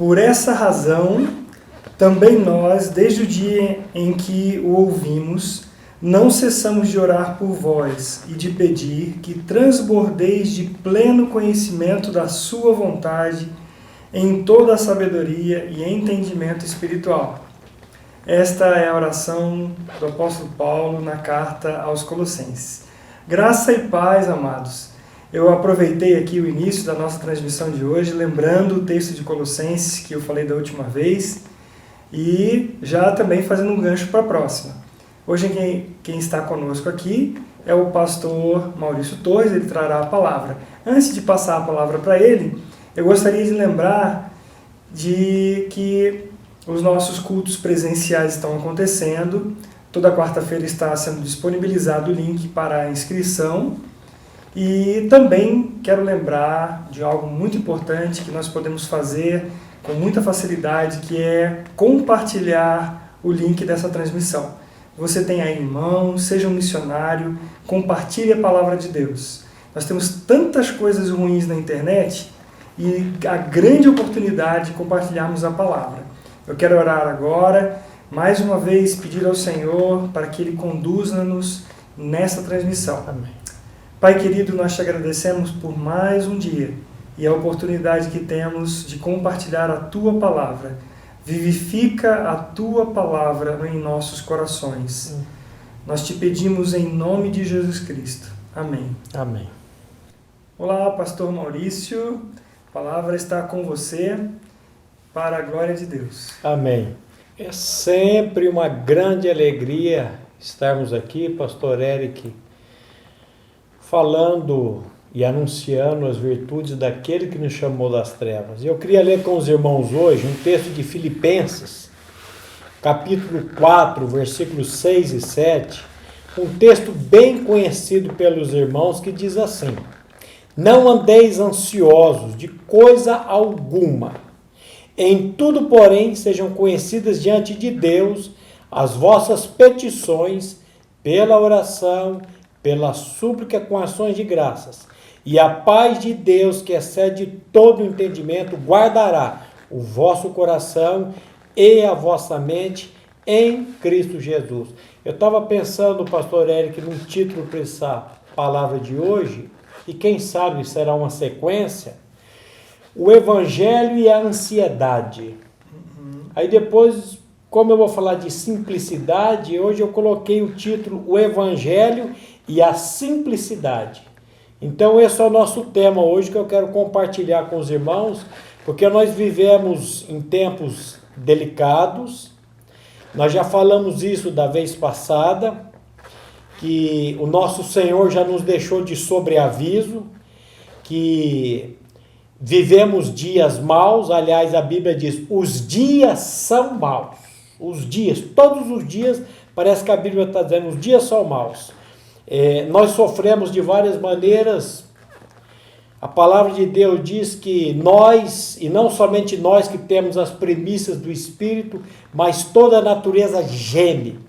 Por essa razão, também nós, desde o dia em que o ouvimos, não cessamos de orar por vós e de pedir que transbordeis de pleno conhecimento da sua vontade em toda a sabedoria e entendimento espiritual. Esta é a oração do apóstolo Paulo na carta aos Colossenses. Graça e paz, amados. Eu aproveitei aqui o início da nossa transmissão de hoje, lembrando o texto de Colossenses que eu falei da última vez e já também fazendo um gancho para a próxima. Hoje quem está conosco aqui é o pastor Maurício Torres, ele trará a palavra. Antes de passar a palavra para ele, eu gostaria de lembrar de que os nossos cultos presenciais estão acontecendo. Toda quarta-feira está sendo disponibilizado o link para a inscrição. E também quero lembrar de algo muito importante que nós podemos fazer com muita facilidade, que é compartilhar o link dessa transmissão. Você tem aí em mãos, seja um missionário, compartilhe a palavra de Deus. Nós temos tantas coisas ruins na internet e a grande oportunidade de compartilharmos a palavra. Eu quero orar agora, mais uma vez pedir ao Senhor para que Ele conduza-nos nessa transmissão. Amém. Pai querido, nós te agradecemos por mais um dia e a oportunidade que temos de compartilhar a Tua palavra. Vivifica a Tua palavra em nossos corações. Nós te pedimos em nome de Jesus Cristo. Amém. Amém. Olá, pastor Maurício. A palavra está com você para a glória de Deus. Amém. É sempre uma grande alegria estarmos aqui, pastor Eric, falando e anunciando as virtudes daquele que nos chamou das trevas. Eu queria ler com os irmãos hoje um texto de Filipenses, capítulo 4, versículos 6 e 7, um texto bem conhecido pelos irmãos que diz assim: não andeis ansiosos de coisa alguma, em tudo, porém, sejam conhecidas diante de Deus as vossas petições pela oração, pela súplica com ações de graças. E a paz de Deus, que excede todo o entendimento, guardará o vosso coração e a vossa mente em Cristo Jesus. Eu estava pensando, pastor Eric, num título para essa palavra de hoje, e quem sabe será uma sequência: o Evangelho e a ansiedade. Aí depois, como eu vou falar de simplicidade, hoje eu coloquei o título O Evangelho e a Simplicidade. Então esse é o nosso tema hoje que eu quero compartilhar com os irmãos, porque nós vivemos em tempos delicados. Nós já falamos isso da vez passada, que o nosso Senhor já nos deixou de sobreaviso, que vivemos dias maus. Aliás, a Bíblia diz, os dias são maus. Os dias, todos os dias, parece que a Bíblia está dizendo, os dias são maus. Nós sofremos de várias maneiras. A palavra de Deus diz que nós, e não somente nós que temos as premissas do Espírito, mas toda a natureza geme.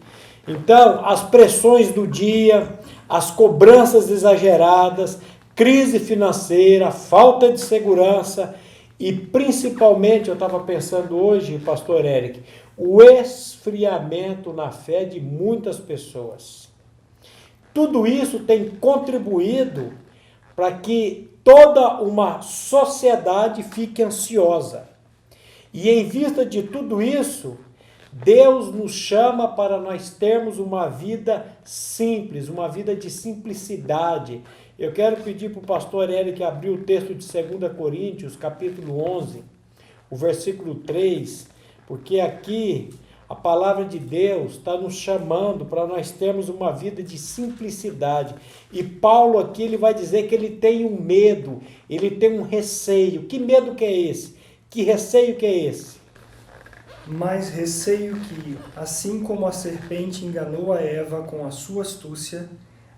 Então, as pressões do dia, as cobranças exageradas, crise financeira, falta de segurança e principalmente, eu estava pensando hoje, pastor Eric, o esfriamento na fé de muitas pessoas. Tudo isso tem contribuído para que toda uma sociedade fique ansiosa. E em vista de tudo isso, Deus nos chama para nós termos uma vida simples, uma vida de simplicidade. Eu quero pedir para o pastor Eric abrir o texto de 2 Coríntios, capítulo 11, o versículo 3, porque aqui a palavra de Deus está nos chamando para nós termos uma vida de simplicidade. E Paulo aqui ele vai dizer que ele tem um medo, ele tem um receio. Que medo que é esse? Que receio que é esse? Mas receio que, assim como a serpente enganou a Eva com a sua astúcia,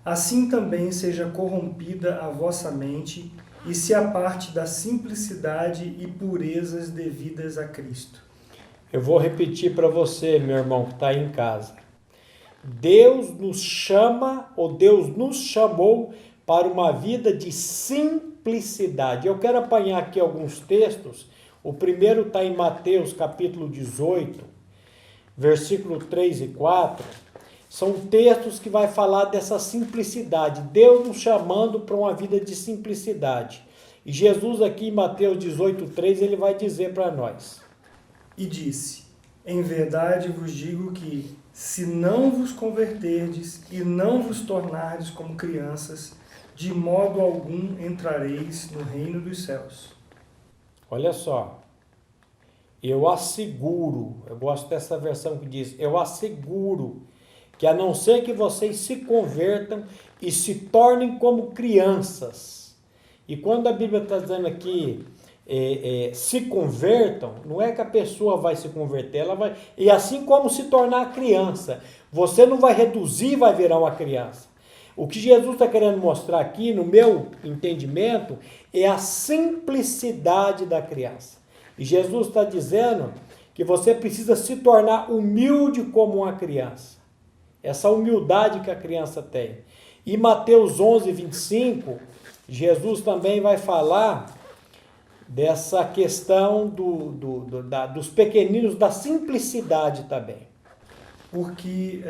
assim também seja corrompida a vossa mente e se aparte da simplicidade e purezas devidas a Cristo. Eu vou repetir para você, meu irmão, que está aí em casa. Deus nos chama, ou Deus nos chamou para uma vida de simplicidade. Eu quero apanhar aqui alguns textos O primeiro está em Mateus capítulo 18, versículo 3 e 4. São textos que vai falar dessa simplicidade. Deus nos chamando para uma vida de simplicidade. E Jesus aqui em Mateus 18, 3, ele vai dizer para nós. E disse: em verdade vos digo que, se não vos converterdes e não vos tornardes como crianças, de modo algum entrareis no reino dos céus. Olha só, eu asseguro, eu gosto dessa versão que diz, eu asseguro que a não ser que vocês se convertam e se tornem como crianças. E quando a Bíblia está dizendo aqui, se convertam, não é que a pessoa vai se converter, ela vai, e assim como se tornar criança, você não vai reduzir, vai virar uma criança. O que Jesus está querendo mostrar aqui, no meu entendimento, é a simplicidade da criança. E Jesus está dizendo que você precisa se tornar humilde como uma criança. Essa humildade que a criança tem. E Mateus 11, 25, Jesus também vai falar dessa questão dos pequeninos, da simplicidade também. Porque,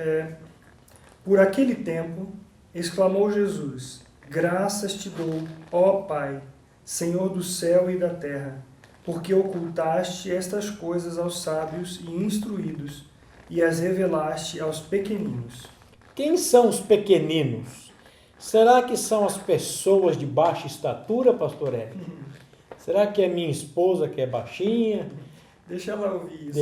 por aquele tempo, exclamou Jesus: graças te dou, ó Pai, Senhor do céu e da terra, porque ocultaste estas coisas aos sábios e instruídos, e as revelaste aos pequeninos. Quem são os pequeninos? Será que são as pessoas de baixa estatura, pastor Hélio? Será que é minha esposa que é baixinha? Deixa ela ouvir isso.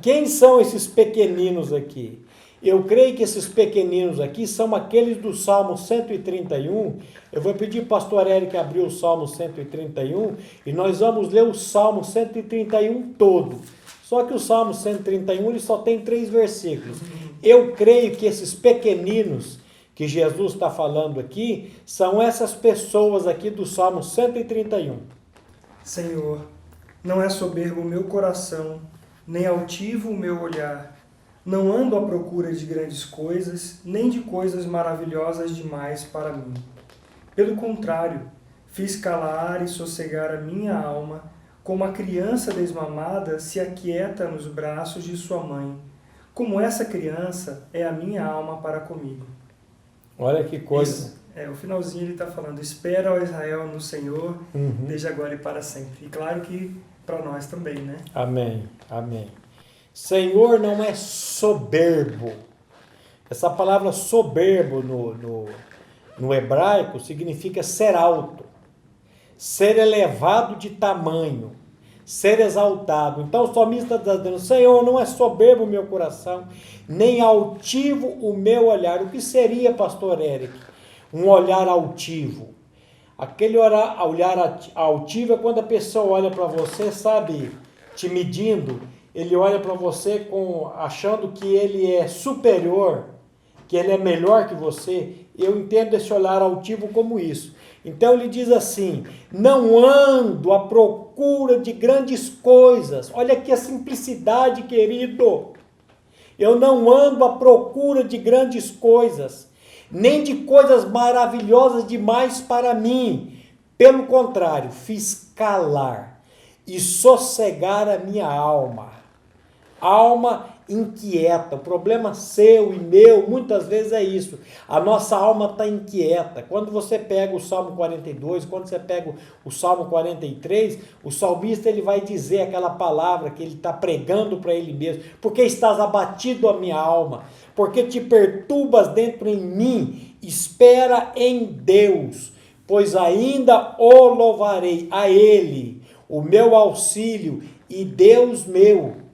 Quem são esses pequeninos aqui? Eu creio que esses pequeninos aqui são aqueles do Salmo 131. Eu vou pedir para o pastor Eric abrir o Salmo 131 e nós vamos ler o Salmo 131 todo. Só que o Salmo 131 ele só tem 3 versículos. Eu creio que esses pequeninos que Jesus está falando aqui são essas pessoas aqui do Salmo 131. Senhor, não é soberbo o meu coração, nem altivo o meu olhar. Não ando à procura de grandes coisas, nem de coisas maravilhosas demais para mim. Pelo contrário, fiz calar e sossegar a minha alma, como a criança desmamada se aquieta nos braços de sua mãe. Como essa criança é a minha alma para comigo. Olha que coisa. O finalzinho ele está falando: espera, ó Israel, no Senhor, desde agora e para sempre. E claro que para nós também, né? Amém, amém. Senhor não é soberbo. Essa palavra soberbo no hebraico significa ser alto, ser elevado de tamanho, ser exaltado. Então o salmista está dizendo: Senhor, não é soberbo o meu coração, nem altivo o meu olhar. O que seria, pastor Eric, um olhar altivo? Aquele olhar altivo é quando a pessoa olha para você, sabe, te medindo. Ele olha para você achando que ele é superior, que ele é melhor que você. Eu entendo esse olhar altivo como isso. Então ele diz assim: não ando à procura de grandes coisas. Olha aqui a simplicidade, querido. Eu não ando à procura de grandes coisas, nem de coisas maravilhosas demais para mim. Pelo contrário, fiz calar e sossegar a minha alma. Alma inquieta. O problema seu e meu muitas vezes é isso. A nossa alma está inquieta. Quando você pega o Salmo 42, quando você pega o Salmo 43, o salmista ele vai dizer aquela palavra que ele está pregando para ele mesmo. Porque estás abatido a minha alma, porque te perturbas dentro em mim. Espera em Deus, pois ainda o louvarei a Ele, o meu auxílio e Deus meu.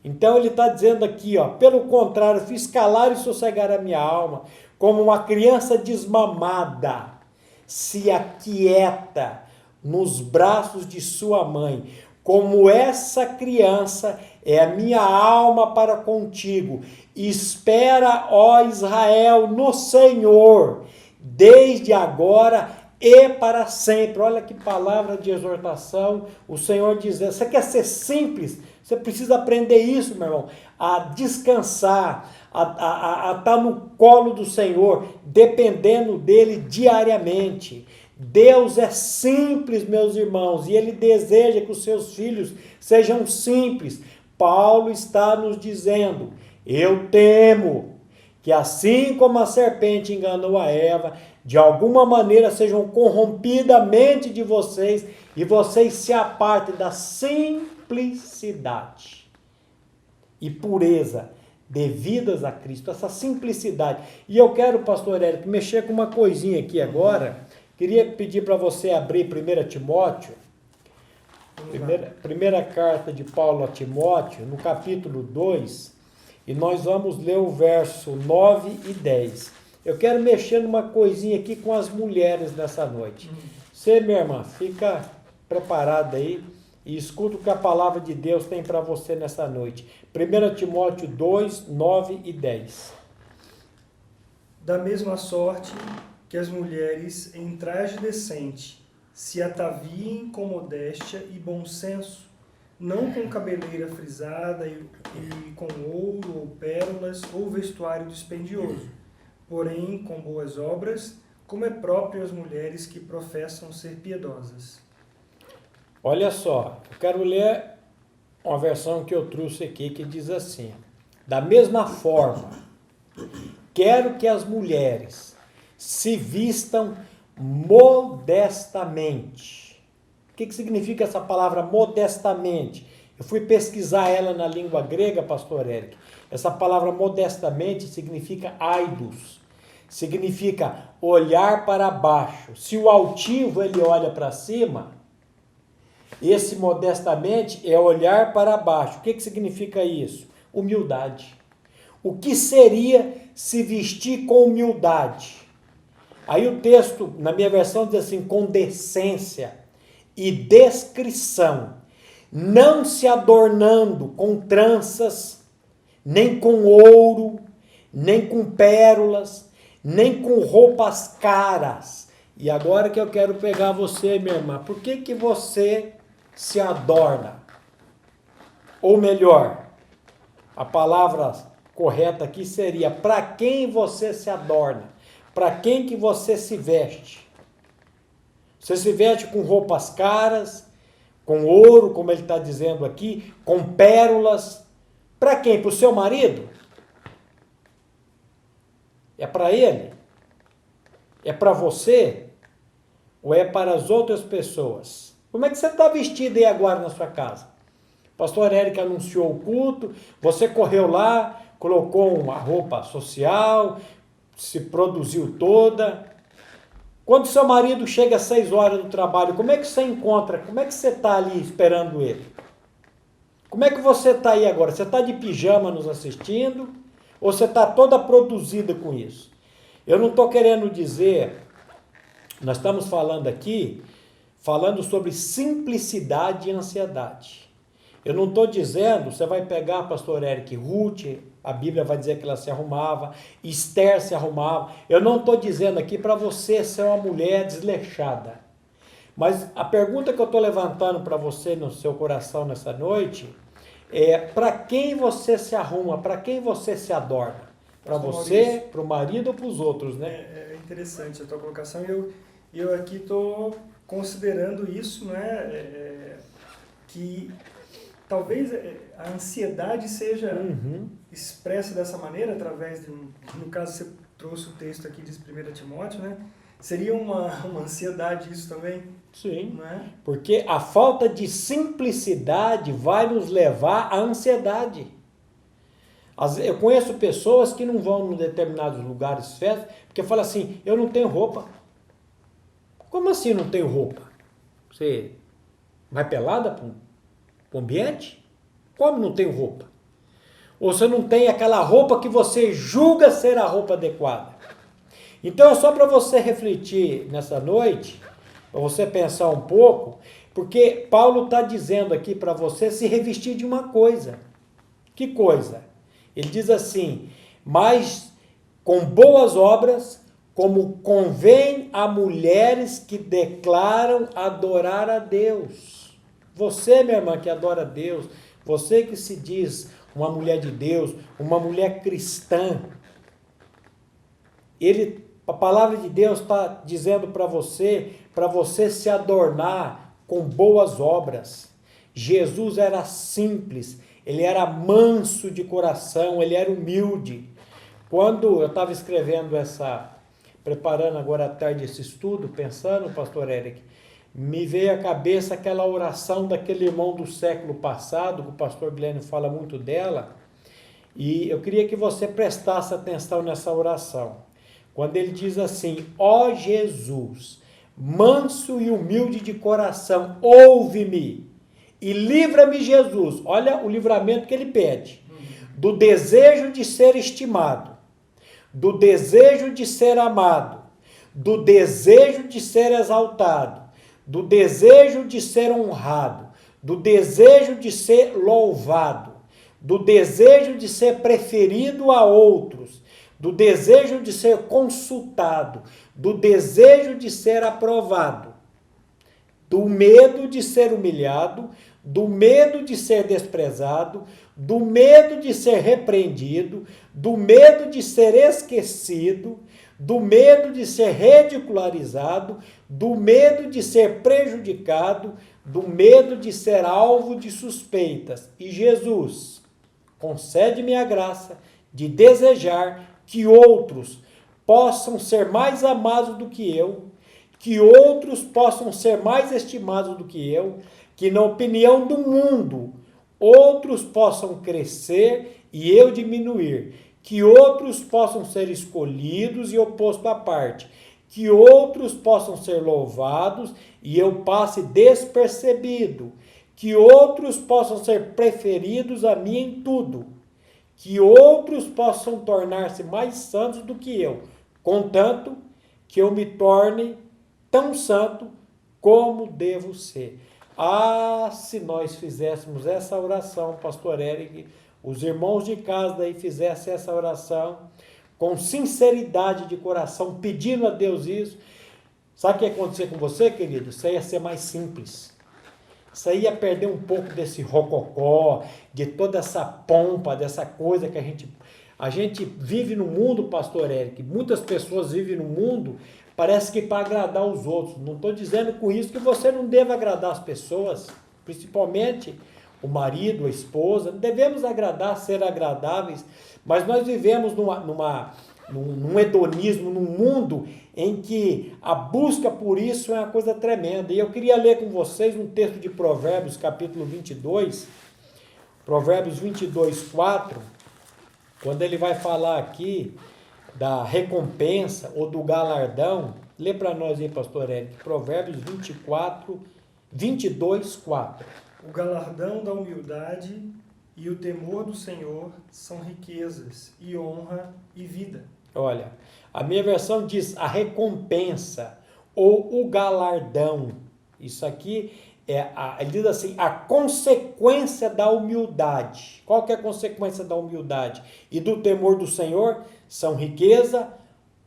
Então ele está dizendo aqui, pelo contrário, fiz calar e sossegar a minha alma, como uma criança desmamada se aquieta nos braços de sua mãe. Como essa criança é a minha alma para contigo. Espera, ó Israel, no Senhor, desde agora e para sempre. Olha que palavra de exortação. O Senhor diz: você quer ser simples? Você precisa aprender isso, meu irmão, a descansar, a estar no colo do Senhor, dependendo dele diariamente. Deus é simples, meus irmãos, e Ele deseja que os seus filhos sejam simples. Paulo está nos dizendo: eu temo que assim como a serpente enganou a Eva, de alguma maneira sejam corrompida a mente de vocês e vocês se apartem da simplicidade e pureza devidas a Cristo, essa simplicidade. E eu quero, pastor Érico, mexer com uma coisinha aqui agora. Queria pedir para você abrir 1 Timóteo, primeira carta de Paulo a Timóteo, no capítulo 2, e nós vamos ler o verso 9 e 10. Eu quero mexer numa coisinha aqui com as mulheres nessa noite. Você, minha irmã, fica preparada aí e escuta o que a palavra de Deus tem para você nessa noite. 1 Timóteo 2, 9 e 10. Da mesma sorte que as mulheres em traje decente se ataviem com modéstia e bom senso, não com cabeleira frisada e com ouro ou pérolas ou vestuário dispendioso, porém com boas obras, como é próprio às mulheres que professam ser piedosas. Olha só, eu quero ler uma versão que eu trouxe aqui que diz assim: da mesma forma, quero que as mulheres se vistam modestamente. O que significa essa palavra modestamente? Eu fui pesquisar ela na língua grega, pastor Eric. Essa palavra modestamente significa aidos. Significa olhar para baixo. Se o altivo ele olha para cima, esse modestamente é olhar para baixo. O que significa isso? Humildade. O que seria se vestir com humildade? Aí o texto, na minha versão, diz assim: com decência e descrição, não se adornando com tranças, nem com ouro, nem com pérolas, nem com roupas caras. E agora que eu quero pegar você, minha irmã, por que você se adorna? Ou melhor, a palavra correta aqui seria: para quem você se adorna? Para quem que você se veste? Você se veste com roupas caras, com ouro, como ele está dizendo aqui, com pérolas. Para quem? Para o seu marido? É para ele? É para você? Ou é para as outras pessoas? Como é que você está vestido aí agora na sua casa? O pastor Érico anunciou o culto, você correu lá, colocou uma roupa social, se produziu toda. Quando seu marido chega às 6 horas do trabalho, como é que você encontra? Como é que você está ali esperando ele? Como é que você está aí agora? Você está de pijama nos assistindo? Ou você está toda produzida com isso? Eu não estou querendo dizer, nós estamos falando aqui, falando sobre simplicidade e ansiedade. Eu não estou dizendo, você vai pegar, pastor Eric, Ruth, a Bíblia vai dizer que ela se arrumava, Esther se arrumava. Eu não estou dizendo aqui para você ser uma mulher desleixada. Mas a pergunta que eu estou levantando para você no seu coração nessa noite é: para quem você se arruma, para quem você se adorna? Para você, para o marido ou para os outros, né? É interessante a tua colocação. Eu aqui estou considerando isso, né? Que talvez a ansiedade seja expressa dessa maneira, através de, no caso você trouxe o texto aqui de 1 Timóteo, né? Seria uma ansiedade isso também? Sim, não é? Porque a falta de simplicidade vai nos levar à ansiedade. Eu conheço pessoas que não vão em determinados lugares, festas, porque falam assim: eu não tenho roupa. Como assim não tenho roupa? Você vai pelada para o ambiente? Como não tenho roupa? Ou você não tem aquela roupa que você julga ser a roupa adequada? Então é só para você refletir nessa noite, para você pensar um pouco, porque Paulo está dizendo aqui para você se revestir de uma coisa. Que coisa? Ele diz assim: mas com boas obras, como convém a mulheres que declaram adorar a Deus. Você, minha irmã, que adora a Deus, você que se diz uma mulher de Deus, uma mulher cristã, ele a palavra de Deus está dizendo para você se adornar com boas obras. Jesus era simples, ele era manso de coração, ele era humilde. Quando eu estava escrevendo preparando agora à tarde esse estudo, pensando, pastor Eric, me veio à cabeça aquela oração daquele irmão do século passado, que o pastor Glênio fala muito dela, e eu queria que você prestasse atenção nessa oração. Quando ele diz assim: ó Jesus, manso e humilde de coração, ouve-me e livra-me, Jesus. Olha o livramento que ele pede: do desejo de ser estimado, do desejo de ser amado, do desejo de ser exaltado, do desejo de ser honrado, do desejo de ser louvado, do desejo de ser preferido a outros, do desejo de ser consultado, do desejo de ser aprovado, do medo de ser humilhado, do medo de ser desprezado, do medo de ser repreendido, do medo de ser esquecido, do medo de ser ridicularizado, do medo de ser prejudicado, do medo de ser alvo de suspeitas. E Jesus, concede-me a graça de desejar que outros possam ser mais amados do que eu, que outros possam ser mais estimados do que eu, que na opinião do mundo outros possam crescer e eu diminuir, que outros possam ser escolhidos e eu posto à parte, que outros possam ser louvados e eu passe despercebido, que outros possam ser preferidos a mim em tudo, que outros possam tornar-se mais santos do que eu, contanto que eu me torne tão santo como devo ser. Ah, se nós fizéssemos essa oração, pastor Eric, os irmãos de casa aí fizessem essa oração com sinceridade de coração, pedindo a Deus isso, sabe o que ia acontecer com você, querido? Isso aí ia ser mais simples. Isso aí ia perder um pouco desse rococó, de toda essa pompa, dessa coisa que a gente vive no mundo, pastor Eric. Muitas pessoas vivem no mundo, parece que para agradar os outros. Não estou dizendo com isso que você não deva agradar as pessoas, principalmente o marido, a esposa. Devemos agradar, ser agradáveis, mas nós vivemos num hedonismo, num mundo em que a busca por isso é uma coisa tremenda. E eu queria ler com vocês um texto de Provérbios, capítulo 22, Provérbios 22, 4, quando ele vai falar aqui da recompensa ou do galardão. Lê para nós aí, pastor Eric, Provérbios 22, 4. O galardão da humildade e o temor do Senhor são riquezas e honra e vida. Olha, a minha versão diz a recompensa ou o galardão. Isso aqui ele diz assim, a consequência da humildade. Qual que é a consequência da humildade? E do temor do Senhor são riqueza,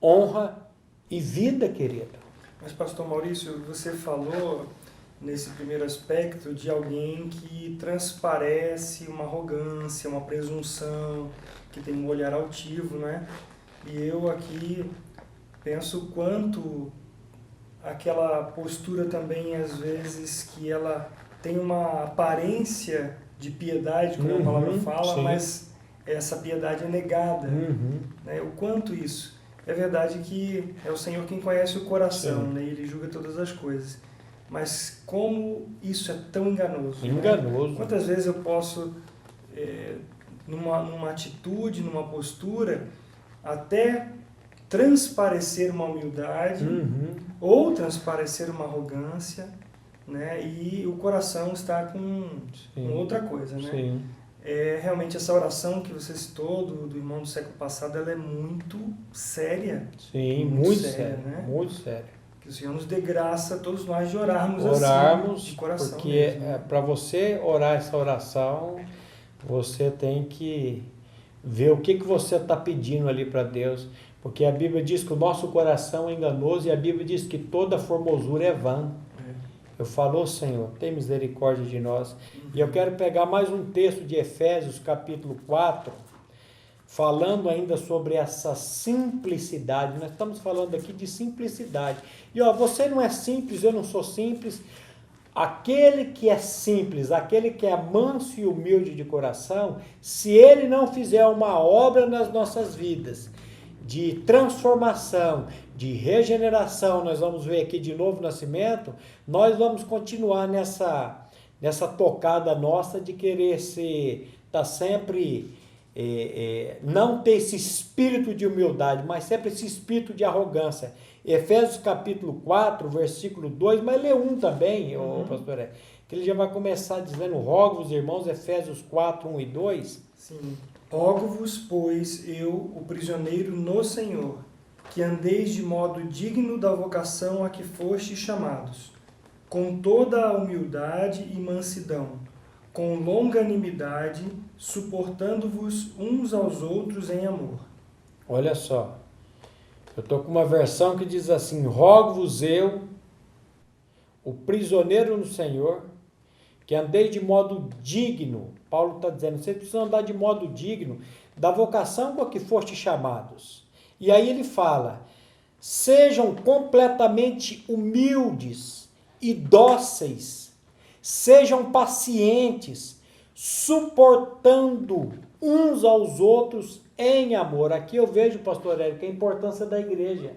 honra e vida, querida. Mas, pastor Maurício, você falou nesse primeiro aspecto de alguém que transparece uma arrogância, uma presunção, que tem um olhar altivo, né? E eu aqui penso quanto aquela postura também, às vezes, que ela tem uma aparência de piedade, como a palavra fala, sim, mas essa piedade é negada. Né? O quanto isso? É verdade que é o Senhor quem conhece o coração, né? Ele julga todas as coisas. Mas como isso é tão enganoso? Enganoso. Né? Quantas vezes eu posso, numa atitude, numa postura, até transparecer uma humildade ou transparecer uma arrogância, né? E o coração está com outra coisa, né? Sim. Realmente essa oração que você citou do irmão do século passado, ela é muito séria. Sim, muito séria, né? Muito séria. Que o Senhor nos dê graça, todos nós, de orarmos assim, de coração. Porque para você orar essa oração, você tem que ver o que você está pedindo ali para Deus. Porque a Bíblia diz que o nosso coração é enganoso e a Bíblia diz que toda formosura é vã. Eu falo, Senhor, tem misericórdia de nós. E eu quero pegar mais um texto de Efésios, capítulo 4, falando ainda sobre essa simplicidade. Nós estamos falando aqui de simplicidade. E ó, você não é simples, eu não sou simples. Aquele que é simples, aquele que é manso e humilde de coração, se ele não fizer uma obra nas nossas vidas, de transformação, de regeneração, nós vamos ver aqui de novo nascimento, nós vamos continuar nessa tocada nossa de querer estar sempre, não ter esse espírito de humildade, mas sempre esse espírito de arrogância. Efésios capítulo 4, versículo 2, mas lê um também, pastor, que ele já vai começar dizendo, rogo-vos, irmãos, Efésios 4, 1 e 2. Sim. Rogo-vos, pois, eu, o prisioneiro no Senhor, que andeis de modo digno da vocação a que fostes chamados, com toda a humildade e mansidão, com longanimidade, suportando-vos uns aos outros em amor. Olha só, eu estou com uma versão que diz assim, rogo-vos eu, o prisioneiro no Senhor, que andei de modo digno. Paulo está dizendo, vocês precisam andar de modo digno da vocação com a que foste chamados. E aí ele fala, sejam completamente humildes e dóceis, sejam pacientes, suportando uns aos outros em amor. Aqui eu vejo, pastor Érico, a importância da igreja.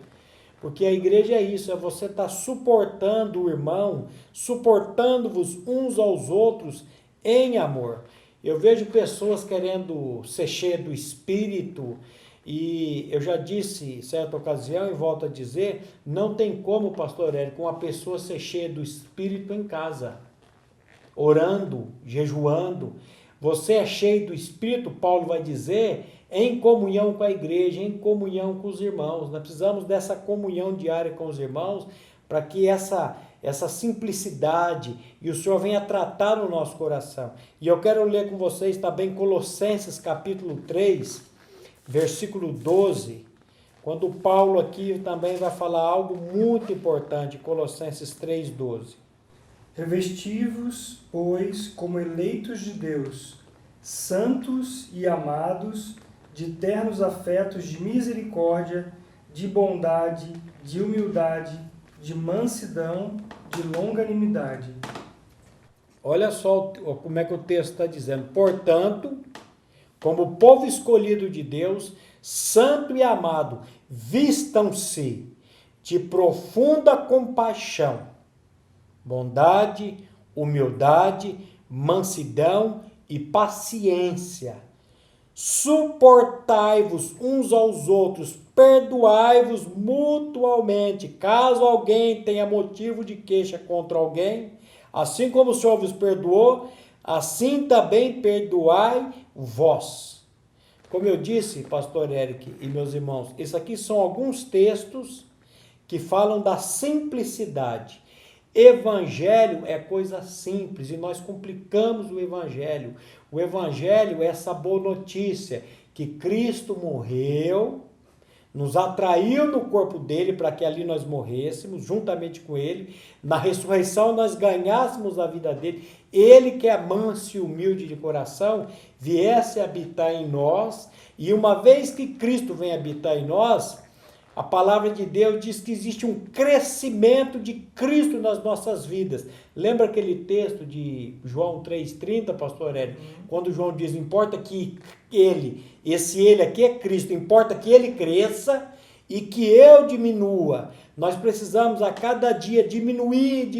Porque a igreja é isso, é você estar suportando o irmão, suportando-vos uns aos outros em amor. Eu vejo pessoas querendo ser cheias do Espírito, e eu já disse em certa ocasião, e volto a dizer, não tem como, pastor Érico, uma pessoa ser cheia do Espírito em casa, orando, jejuando. Você é cheio do Espírito, Paulo vai dizer, em comunhão com a igreja, em comunhão com os irmãos. Nós precisamos dessa comunhão diária com os irmãos para que essa simplicidade e o Senhor venha tratar no nosso coração. E eu quero ler com vocês também Colossenses capítulo 3, versículo 12, quando Paulo aqui também vai falar algo muito importante, Colossenses 3, 12. Revesti-vos, pois, como eleitos de Deus, santos e amados, de ternos afetos de misericórdia, de bondade, de humildade, de mansidão, de longanimidade. Olha só como é que o texto está dizendo. Portanto, como povo escolhido de Deus, santo e amado, vistam-se de profunda compaixão, bondade, humildade, mansidão e paciência. Suportai-vos uns aos outros, perdoai-vos mutualmente, caso alguém tenha motivo de queixa contra alguém, assim como o Senhor vos perdoou, assim também perdoai vós. Como eu disse, pastor Eric e meus irmãos, isso aqui são alguns textos que falam da simplicidade. Evangelho é coisa simples e nós complicamos o Evangelho. O Evangelho é essa boa notícia que Cristo morreu, nos atraiu no corpo dele para que ali nós morrêssemos juntamente com ele. Na ressurreição nós ganhássemos a vida dele. Ele que é manso e humilde de coração, viesse habitar em nós. E uma vez que Cristo vem habitar em nós, a palavra de Deus diz que existe um crescimento de Cristo nas nossas vidas. Lembra aquele texto de João 3,30, pastor Hélio? Quando João diz, importa que ele aqui é Cristo, importa que ele cresça e que eu diminua. Nós precisamos a cada dia diminuir,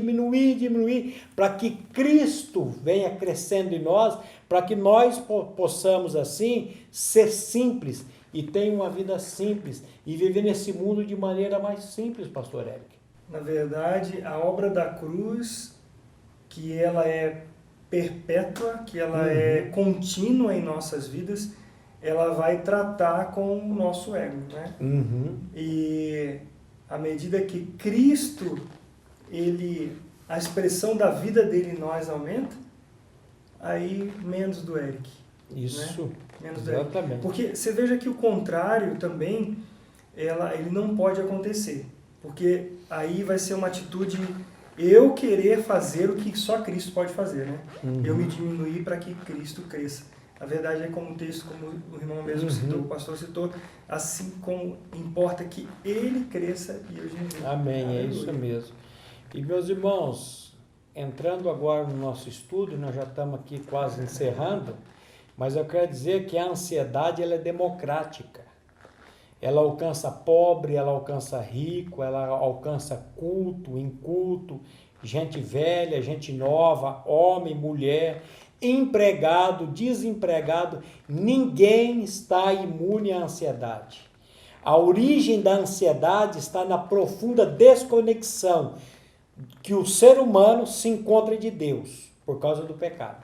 para que Cristo venha crescendo em nós, para que nós possamos assim ser simples e ter uma vida simples e viver nesse mundo de maneira mais simples, pastor Eric. Na verdade, a obra da cruz, que ela é perpétua, que ela é contínua em nossas vidas, ela vai tratar com o nosso ego, né? E à medida que Cristo, a expressão da vida dele em nós aumenta, aí menos do Eric. Isso, né? Menos exatamente. Do Eric. Porque você veja que o contrário também, ele não pode acontecer. Porque aí vai ser uma atitude, eu querer fazer o que só Cristo pode fazer, né? Eu me diminuir para que Cristo cresça. A verdade é como o texto, como o irmão mesmo citou, o pastor citou, assim como importa que ele cresça e eu diminua. Amém, Aleluia. é isso mesmo. E meus irmãos, entrando agora no nosso estudo, nós já estamos aqui quase encerrando, mas eu quero dizer que a ansiedade ela é democrática. Ela alcança pobre, ela alcança rico, ela alcança culto, inculto, gente velha, gente nova, homem, mulher, empregado, desempregado, ninguém está imune à ansiedade. A origem da ansiedade está na profunda desconexão que o ser humano se encontra de Deus por causa do pecado.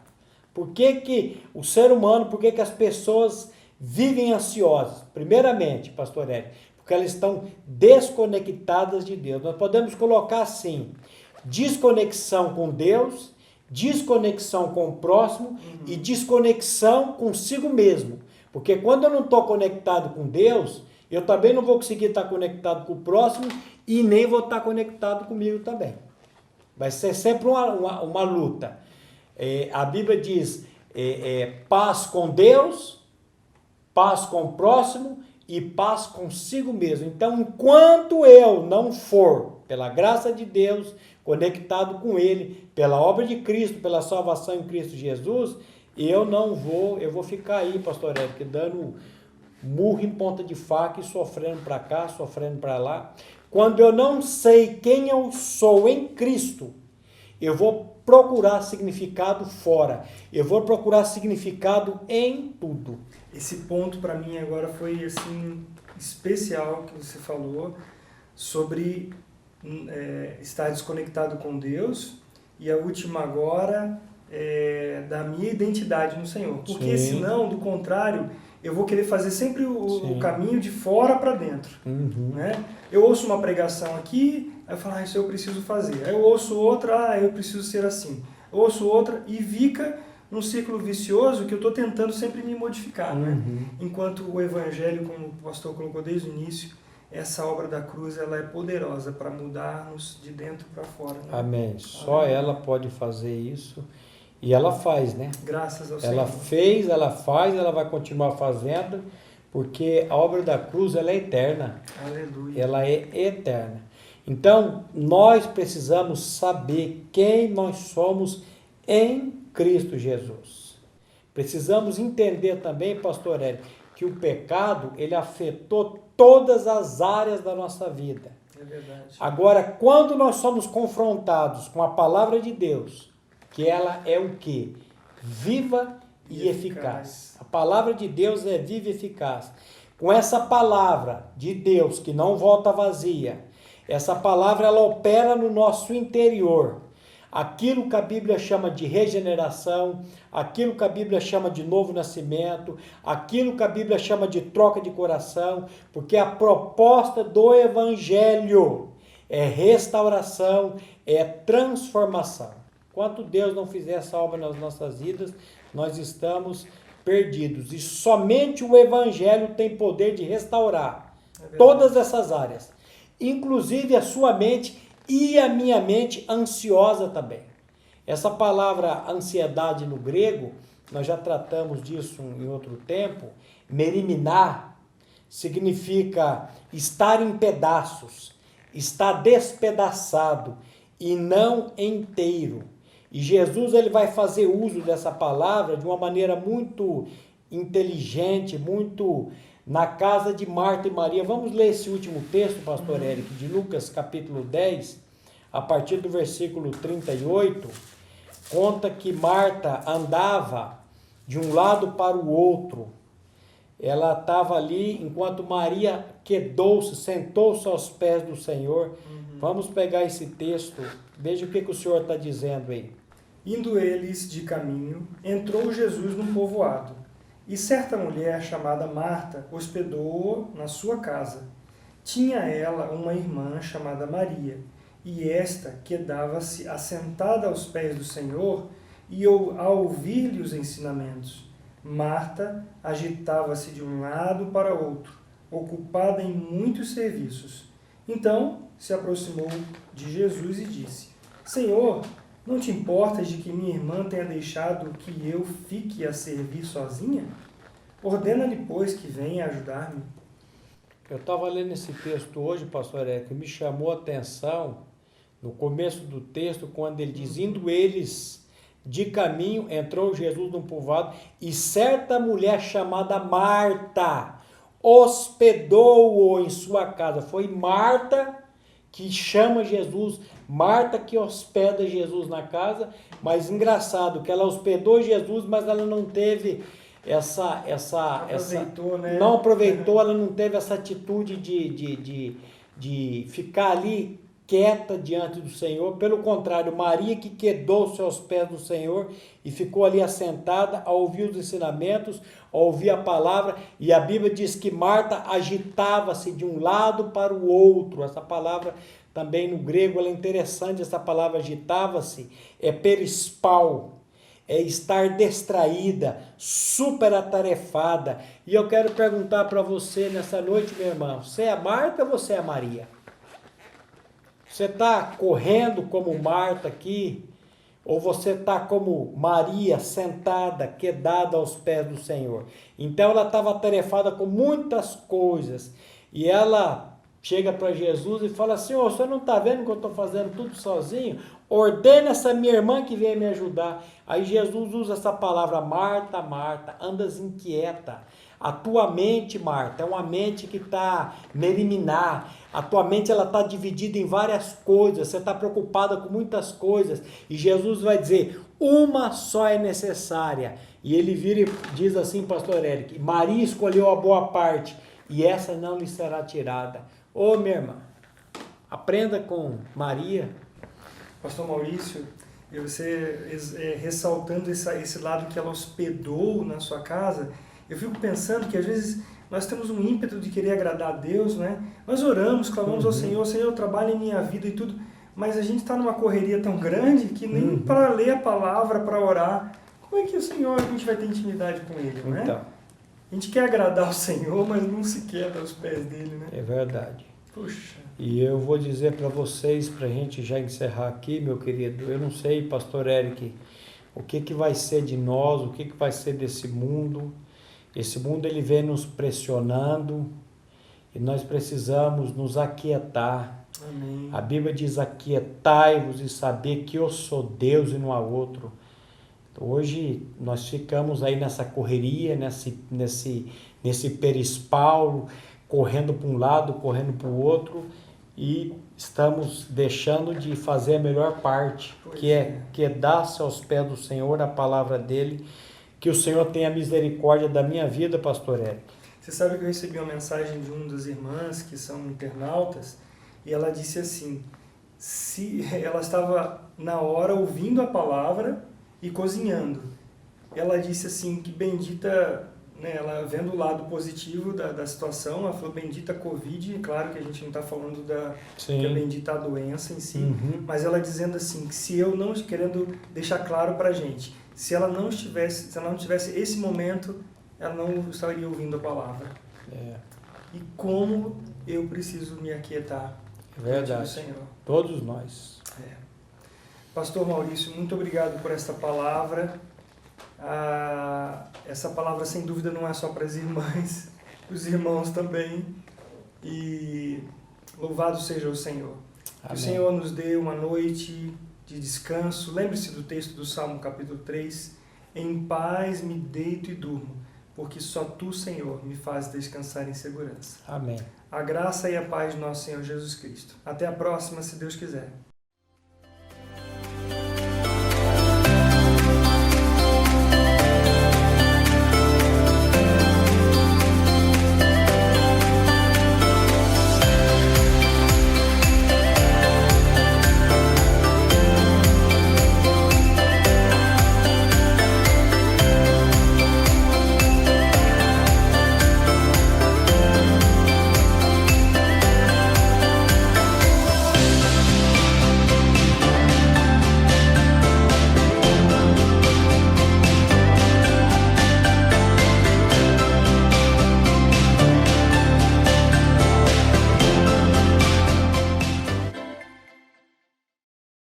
Por que o ser humano, por que as pessoas vivem ansiosas? Primeiramente, pastor Hélio, porque elas estão desconectadas de Deus. Nós podemos colocar assim, desconexão com Deus, desconexão com o próximo e desconexão consigo mesmo. Porque quando eu não estou conectado com Deus, eu também não vou conseguir estar conectado com o próximo e nem vou estar conectado comigo também. Vai ser sempre uma luta. A Bíblia diz paz com Deus, paz com o próximo e paz consigo mesmo. Então, enquanto eu não for, pela graça de Deus, conectado com Ele, pela obra de Cristo, pela salvação em Cristo Jesus, eu vou ficar aí, pastor Érico, dando murro em ponta de faca e sofrendo para cá, sofrendo para lá. Quando eu não sei quem eu sou em Cristo, eu vou procurar significado fora. Eu vou procurar significado em tudo. Esse ponto para mim agora foi assim especial que você falou sobre estar desconectado com Deus e a última agora da minha identidade no Senhor. Porque senão, do contrário, eu vou querer fazer sempre o caminho de fora para dentro. Né? Eu ouço uma pregação aqui, aí eu falo, isso eu preciso fazer. Aí eu ouço outra, eu preciso ser assim. Eu ouço outra e fica num círculo vicioso que eu estou tentando sempre me modificar. Né? Enquanto o Evangelho, como o pastor colocou desde o início, essa obra da cruz ela é poderosa para mudar-nos de dentro para fora. Né? Amém. Só ela pode fazer isso. E ela faz, né? Graças ao Senhor. Ela fez, ela faz, ela vai continuar fazendo, porque a obra da cruz ela é eterna. Aleluia. Ela é eterna. Então, nós precisamos saber quem nós somos em Cristo Jesus. Precisamos entender também, pastor Hélio, que o pecado, ele afetou todas as áreas da nossa vida. É verdade. Agora, quando nós somos confrontados com a palavra de Deus, que ela é o quê? Viva e eficaz. A palavra de Deus é viva e eficaz. Com essa palavra de Deus, que não volta vazia, essa palavra ela opera no nosso interior. Aquilo que a Bíblia chama de regeneração, aquilo que a Bíblia chama de novo nascimento, aquilo que a Bíblia chama de troca de coração, porque a proposta do Evangelho é restauração, é transformação. Enquanto Deus não fizer essa obra nas nossas vidas, nós estamos perdidos. E somente o Evangelho tem poder de restaurar todas essas áreas, inclusive a sua mente e a minha mente ansiosa também. Essa palavra ansiedade no grego, nós já tratamos disso em outro tempo, meriminar, significa estar em pedaços, estar despedaçado e não inteiro. E Jesus ele vai fazer uso dessa palavra de uma maneira muito inteligente, muito na casa de Marta e Maria. Vamos ler esse último texto, pastor Érico, de Lucas capítulo 10, a partir do versículo 38, conta que Marta andava de um lado para o outro. Ela estava ali, enquanto Maria quedou-se, sentou-se aos pés do Senhor. Vamos pegar esse texto, veja o que o Senhor está dizendo aí. Indo eles de caminho, entrou Jesus num povoado, e certa mulher chamada Marta hospedou-o na sua casa. Tinha ela uma irmã chamada Maria, e esta quedava-se assentada aos pés do Senhor e a ouvir-lhe os ensinamentos. Marta agitava-se de um lado para outro, ocupada em muitos serviços. Então se aproximou de Jesus e disse: Senhor, Não te importas de que minha irmã tenha deixado que eu fique a servir sozinha? Ordena-lhe, pois, que venha ajudar-me. Eu estava lendo esse texto hoje, pastor Érico, e me chamou a atenção no começo do texto, quando ele diz, indo eles de caminho, entrou Jesus num povoado, e certa mulher chamada Marta hospedou-o em sua casa. Foi Marta que chama Jesus, Marta que hospeda Jesus na casa, mas engraçado que ela hospedou Jesus, mas ela não teve não aproveitou, ela não teve essa atitude de ficar ali quieta diante do Senhor. Pelo contrário, Maria que quedou-se aos pés do Senhor e ficou ali assentada a ouvir os ensinamentos, a ouvir a palavra, e a Bíblia diz que Marta agitava-se de um lado para o outro. Essa palavra também no grego ela é interessante, essa palavra agitava-se, é perispal, é estar distraída, super atarefada. E eu quero perguntar para você nessa noite, meu irmão, você é Marta ou você é Maria? Você está correndo como Marta aqui, ou você está como Maria, sentada, quedada aos pés do Senhor? Então ela estava atarefada com muitas coisas, e ela chega para Jesus e fala, Senhor, você não está vendo que eu estou fazendo tudo sozinho? Ordena essa minha irmã que venha me ajudar. Aí Jesus usa essa palavra, Marta, Marta, andas inquieta. A tua mente, Marta, é uma mente que está meliminar. A tua mente ela está dividida em várias coisas. Você está preocupada com muitas coisas. E Jesus vai dizer, uma só é necessária. E ele vira e diz assim, pastor Érico, Maria escolheu a boa parte e essa não lhe será tirada. Ô, minha irmã, aprenda com Maria. Pastor Maurício, você ressaltando esse lado que ela hospedou na sua casa, eu fico pensando que às vezes nós temos um ímpeto de querer agradar a Deus, né? Nós oramos, clamamos ao Senhor, Senhor, trabalha em minha vida e tudo, mas a gente está numa correria tão grande que nem para ler a palavra, para orar, como é que o Senhor, a gente vai ter intimidade com Ele, né? Então, a gente quer agradar o Senhor, mas não se queda aos pés dele, né? é verdade. Puxa. E eu vou dizer para vocês, para a gente já encerrar aqui, meu querido, eu não sei, pastor Érico, o que vai ser de nós, o que vai ser desse mundo. Esse mundo ele vem nos pressionando e nós precisamos nos aquietar. Amém. A Bíblia diz, aquietai-vos e saber que eu sou Deus e não há outro. Hoje nós ficamos aí nessa correria, nesse perispau, correndo para um lado, correndo para o outro, e estamos deixando de fazer a melhor parte, que é dar-se aos pés do Senhor, a palavra dele. Que o Senhor tenha misericórdia da minha vida, pastor Érico. Você sabe que eu recebi uma mensagem de uma das irmãs que são internautas, e ela disse assim, se ela estava na hora ouvindo a palavra e cozinhando. Ela disse assim, que bendita, né, ela vendo o lado positivo da situação, ela falou bendita Covid, claro que a gente não está falando da bendita doença em si, mas ela dizendo assim, que se eu não, querendo deixar claro para a gente, se ela não tivesse esse momento, ela não estaria ouvindo a palavra. E como eu preciso me aquietar. Verdade. Do Senhor. Todos nós. Pastor Maurício, muito obrigado por esta palavra. Essa palavra, sem dúvida, não é só para as irmãs, os irmãos também. E louvado seja o Senhor. Amém. Que o Senhor nos dê uma noite de descanso. Lembre-se do texto do Salmo capítulo 3. Em paz me deito e durmo, porque só Tu, Senhor, me fazes descansar em segurança. Amém. A graça e a paz de nosso Senhor Jesus Cristo. Até a próxima, se Deus quiser.